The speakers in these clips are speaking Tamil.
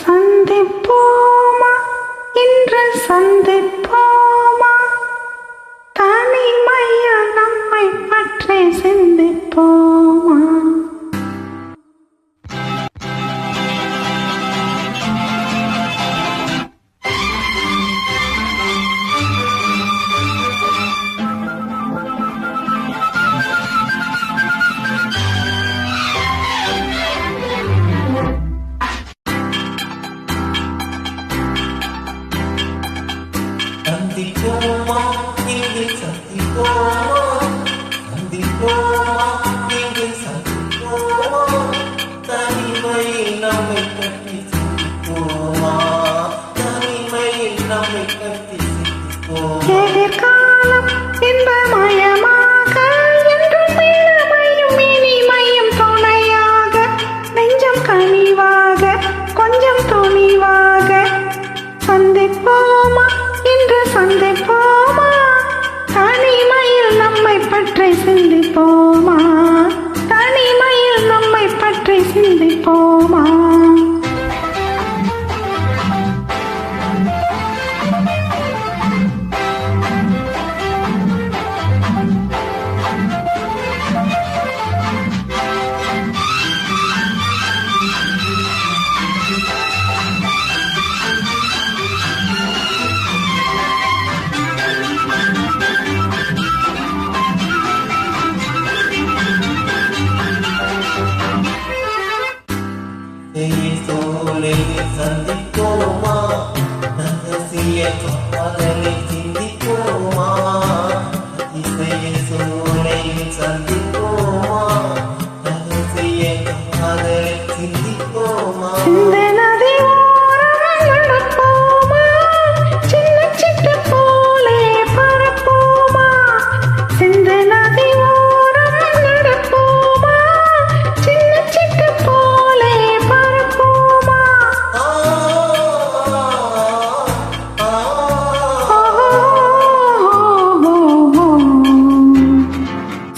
சந்திப்போமா இன்று சந்திப்போமா தனிமையில் நம்மை பற்றி சிந்திப்போமா சந்திப்போமா இங்கு சந்திப்போமா சந்திப்போமா இங்கு சந்திப்போமா தனிமையில் நம்மை பற்றி சிந்திப்போமா தனிமையில் நம்மை பற்றி சிந்திப்போமா எதிர்காலம் இன்பமயமாக என்றும் இளமையும் இனிமையும் துணையாக நெஞ்சம் கனிவாக கொஞ்சம் துணிவாக சந்திப்போமா இன்று சந்திப்போமா தனிமையில் நம்மை பற்றி சிந்திப்போமா தனிமையில் நம்மை பற்றி சிந்திப்போமா சந்திப்போமா ரகசிய காதலை சிந்திப்போமா இசைய சூழலில் சந்திப்போமா ரகசிய காதலை சிந்திப்போமா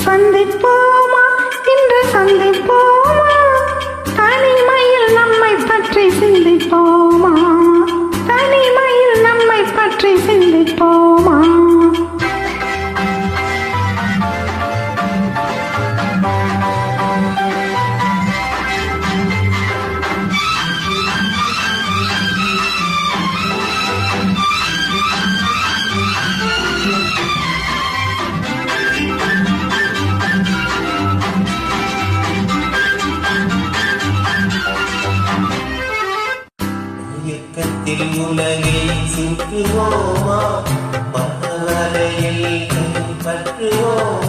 சந்திப்போமா இன்று சந்திப்போமா தனிமையில் நம்மை பற்றி சிந்திப்போமா தனிமையில் நம்மை பற்றி சிந்திப்போமா உலகை சுற்றுவோமா பரவலையில் பற்றுவோமா